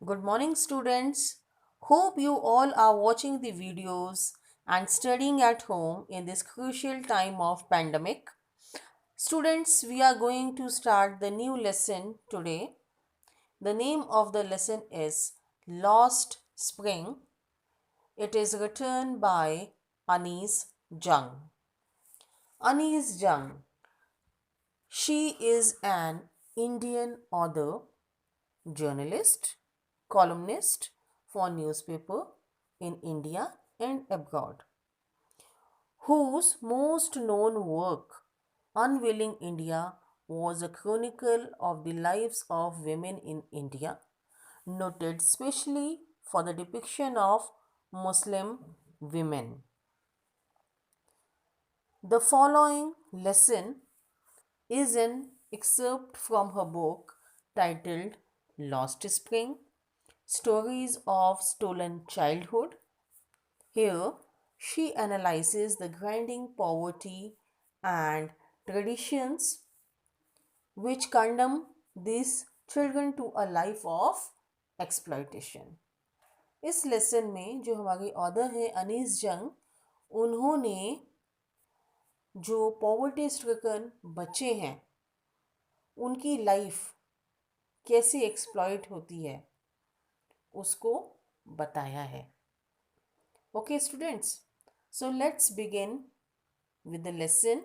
Good morning, students. Hope you all are watching the videos and studying at home in this crucial time of pandemic. Students, we are going to start the new lesson today. The name of the lesson is Lost Spring. It is written by Anis Jung. Anis Jung. She is an Indian author, journalist, columnist for newspaper in India and abroad, whose most known work, Unveiling India, was a chronicle of the lives of women in India, noted specially for the depiction of Muslim women. The following lesson is an excerpt from her book titled Lost Spring, Stories of Stolen Childhood. Here, she analyzes the grinding poverty and traditions which condemn these children to a life of exploitation. इस lesson में जो हमारी author है अनीस जंग, उन्होंने जो poverty stricken बच्चे हैं उनकी लाइफ कैसे एक्सप्लॉइट होती है उसको बताया है. Okay, students. So let's begin with the lesson.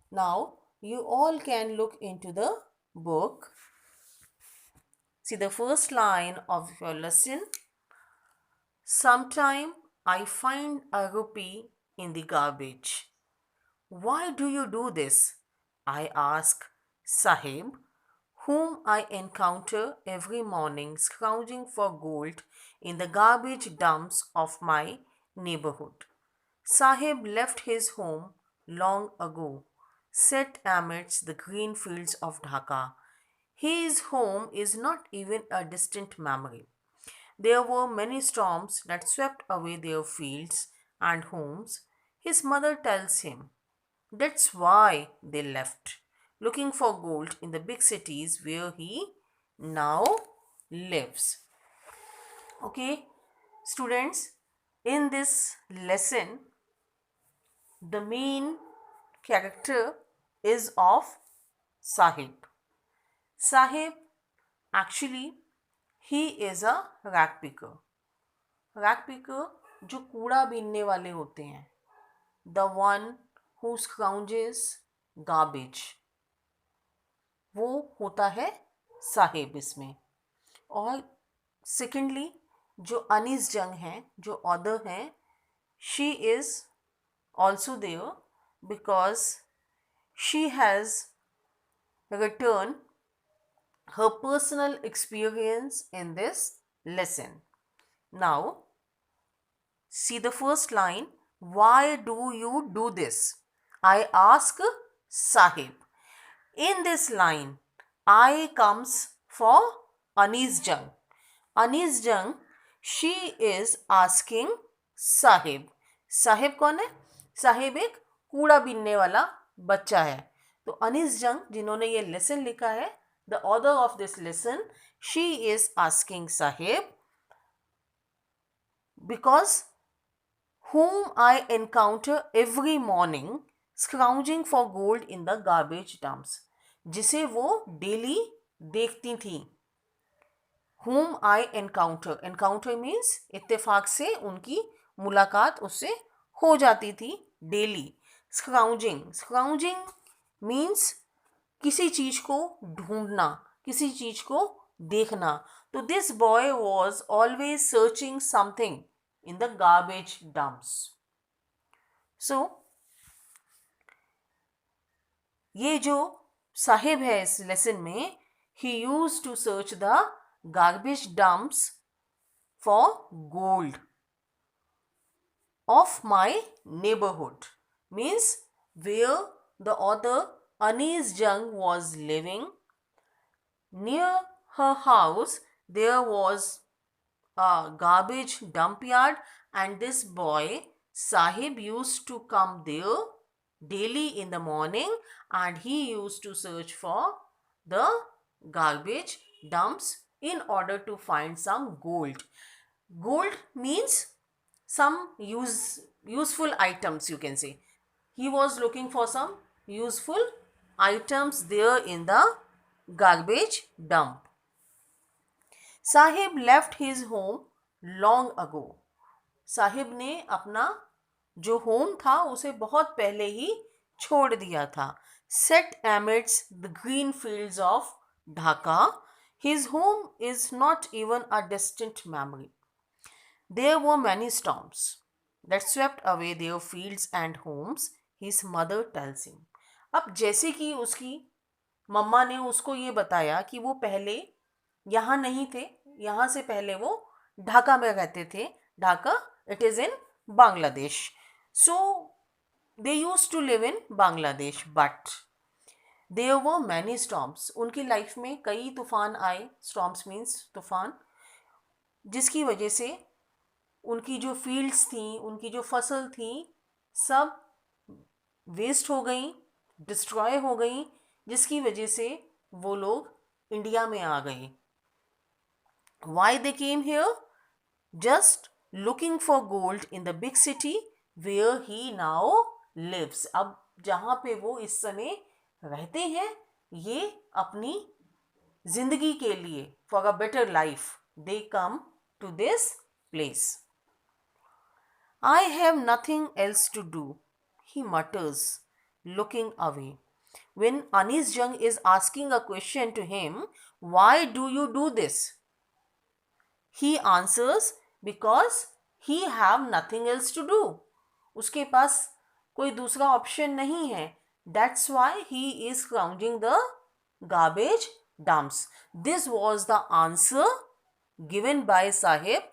Now, you all can look into the book. See the first line of your lesson. Sometime I find a rupee in the garbage. Why do you do this? I ask Sahib, whom I encounter every morning scrounging for gold in the garbage dumps of my neighborhood. Sahib left his home long ago, set amidst the green fields of Dhaka. His home is not even a distant memory. There were many storms that swept away their fields and homes. His mother tells him that's why they left, looking for gold in the big cities where he now lives. Okay, students, in this lesson, the main character is of Sahib. Sahib, actually, he is a rag picker. Rack picker जो कूड़ा बीनने वाले होते हैं, the one who स्क्राउंजेस garbage, वो होता है साहिब इसमें. और सेकेंडली जो अनीस जंग हैं, जो ऑथर हैं, she is also there because she has written her personal experience in this lesson. Now, see the first line. Why do you do this? I ask Sahib. In this line, I comes for Anis Jung. Anis Jung, she is asking Sahib. Sahib कौन है? साहिब एक कूड़ा बीनने वाला बच्चा है. तो अनीस जंग जिन्होंने ये लेसन लिखा है, the author of this lesson, she is asking Sahib because whom I encounter every morning scrounging for gold in the garbage dumps, जिसे वो डेली देखती थी. whom I encounter, encounter means इत्तेफाक से उनकी मुलाकात उससे हो जाती थी डेली. scrounging, scrounging means किसी चीज को ढूंढना, किसी चीज को देखना. तो this boy was always searching something in the garbage dumps. So, ये जो साहिब है इस लेसन में, he used to search the garbage dumps for gold of my neighborhood. Means where the author Anis Jung was living. Near her house there was a garbage dump yard, and this boy Sahib used to come there daily in the morning, and he used to search for the garbage dumps in order to find some gold. Gold means some useful items, you can say. He was looking for some useful items there in the garbage dump. Sahib left his home long ago. Sahib ने अपना जो home था उसे बहुत पहले ही छोड़ दिया था. Set amidst the green fields of Dhaka, his home is not even a distant memory. There were many storms that swept away their fields and homes, his mother tells him. अब जैसे कि उसकी मम्मा ने उसको ये बताया कि वो पहले यहाँ नहीं थे, यहाँ से पहले वो ढाका में रहते थे. Dhaka, it is in Bangladesh. So they used to live in Bangladesh, but there were many storms. उनकी लाइफ में कई तूफान आए. Storms means तूफान, जिसकी वजह से उनकी जो फील्ड्स थी, उनकी जो फसल थी, सब वेस्ट हो गई, डिस्ट्रॉय हो गई, जिसकी वजह से वो लोग इंडिया में आ गए. Why they came here? Just looking for gold in the big city where he now lives. अब जहाँ पे वो इस समय रहते हैं, ये अपनी जिंदगी के लिए, for a better life, they come to this place. I have nothing else to do, he mutters, looking away. When Anis Jung is asking a question to him, why do you do this? He answers, because he have nothing else to do. उसके पास कोई दूसरा option नहीं है. That's why he is scrounging the garbage dumps. This was the answer given by Sahib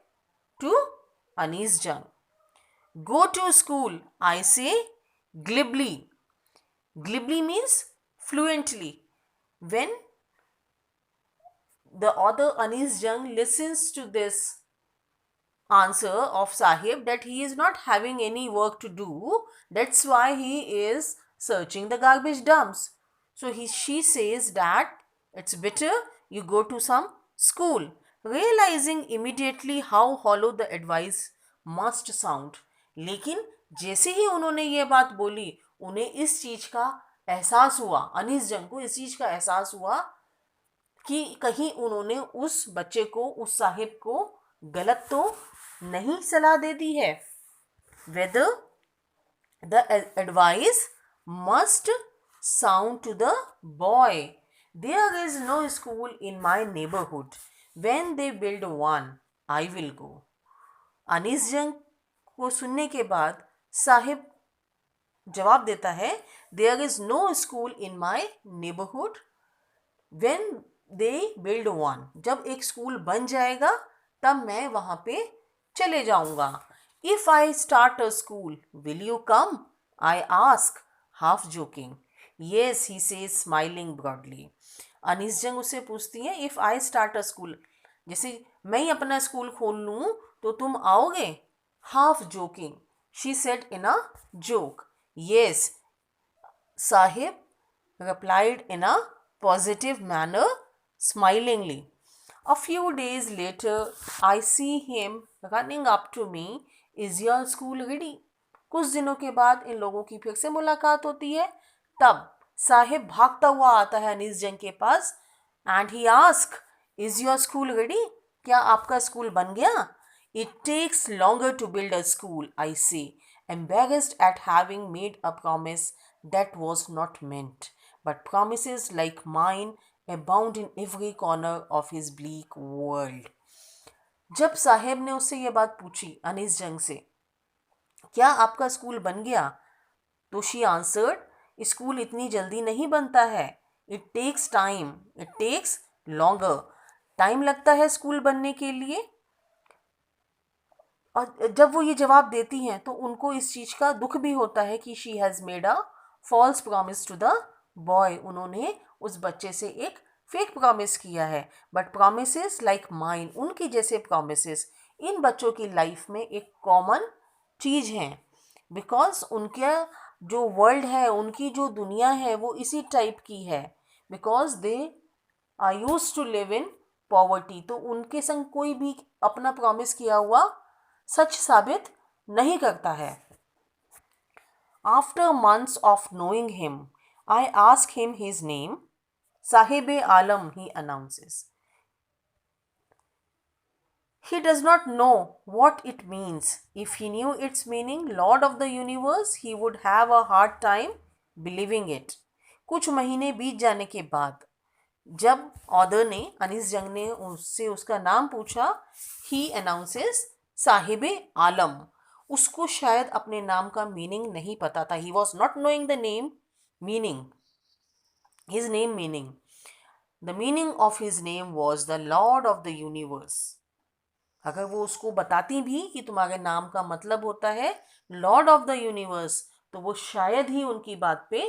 to Anis Jung. Go to school, I say glibly. Glibly means fluently. When the author Anis Jung listens to this answer of Sahib that he is not having any work to do, that's why he is searching the garbage dumps. So she says that it's better you go to some school, realizing immediately how hollow the advice must sound. लेकिन जैसे ही उन्होंने ये बात बोली, उन्हें इस चीज का एहसास हुआ, अनीस जंग को इस चीज का एहसास हुआ कि कहीं उन्होंने उस बच्चे को, उस साहिब को गलत तो नहीं सलाह दे दी है. Whether the advice must sound to the boy. There is no school in my neighborhood. When they build one, I will go. Anees जंग को सुनने के बाद साहिब जवाब देता है, there is no school in my neighborhood. When they build one, जब एक स्कूल बन जाएगा तब मैं वहाँ पे चले जाऊँगा. If I start a school, will you come? I ask, half joking. Yes, he says, smiling broadly. Anees जंग उससे पूछती है, if I start a school, जैसे मैं ही अपना स्कूल खोल लूँ तो तुम आओगे? Half joking, she said in a joke. Yes, Sahib replied in a positive manner, smilingly. A few days later, I see him running up to me. Is your school ready? कुछ दिनों के बाद इन लोगों की फिर से मुलाकात होती है. तब साहिब भागता हुआ आता है अनीस जंग के पास, and he asks, is your school ready? क्या आपका स्कूल बन गया? It takes longer to build a school, I say, embarrassed at having made a promise that was not meant. But promises like mine abound in every corner of his bleak world. जब साहेब ने उससे ये बात पूछी अनीस जंग से, क्या आपका स्कूल बन गया? तो she answered, स्कूल इतनी जल्दी नहीं बनता है. It takes time, it takes longer. Time लगता है स्कूल बनने के लिए. और जब वो ये जवाब देती हैं तो उनको इस चीज़ का दुख भी होता है कि she has made a false promise to the boy. उन्होंने उस बच्चे से एक फेक प्रॉमिस किया है. बट प्रॉमिसेस लाइक माइन, उनके जैसे प्रॉमिसेस इन बच्चों की लाइफ में एक कॉमन चीज़ हैं. बिकॉज उनका जो वर्ल्ड है, उनकी जो दुनिया है, वो इसी टाइप की है. Because they are used to live in poverty, तो उनके संग कोई भी अपना प्रॉमिस किया हुआ सच साबित नहीं करता है. After months of knowing him, I ask him his name. Sahib-e-Alam, he announces. He does not know what it means. If he knew its meaning, Lord of the Universe, he would have a hard time believing it. कुछ महीने बीत जाने के बाद जब other ने, अनीस जंग ने उससे उसका नाम पूछा, ही अनाउंसेस साहिब आलम. उसको शायद अपने नाम का मीनिंग नहीं पता था. He was not knowing the name meaning, his name meaning. The meaning of his name was the Lord of the universe. अगर वो उसको बताती भी कि तुम्हारे नाम का मतलब होता है लॉर्ड ऑफ द यूनिवर्स, तो वो शायद ही उनकी बात पे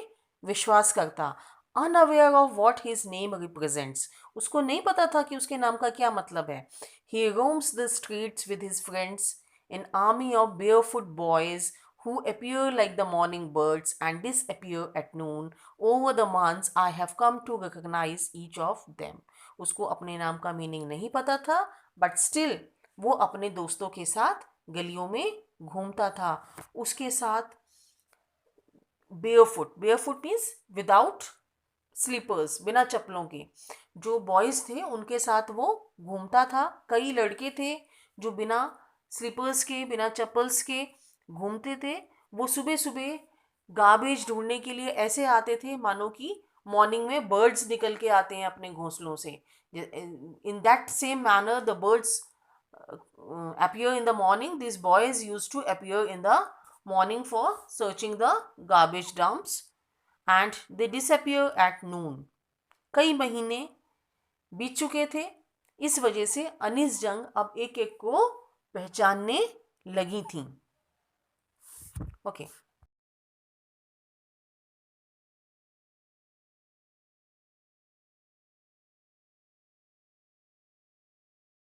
विश्वास करता. Unaware of what his name represents, उसको नहीं पता था कि उसके नाम का क्या मतलब है. He roams the streets with his friends, an army of barefoot boys who appear like the morning birds and disappear at noon. Over the months, I have come to recognize each of them. उसको अपने नाम का meaning नहीं पता था, but still वो अपने दोस्तों के साथ गलियों में घूमता था. उसके साथ barefoot, barefoot means without slippers, बिना चप्पलों के जो बॉयज़ थे उनके साथ वो घूमता था. कई लड़के थे जो बिना स्लीपर्स के, बिना चप्पल्स के घूमते थे. वो सुबह सुबह गार्बेज ढूंढने के लिए ऐसे आते थे मानो कि मॉर्निंग में बर्ड्स निकल के आते हैं अपने घोंसलों से. In that same manner the birds appear in the morning. These boys used to appear in the morning for searching the garbage dumps and they disappear at noon. कई महीने बीत चुके थे. इस वजह से अनीस जंग अब एक एक को पहचानने लगी थी. ओके.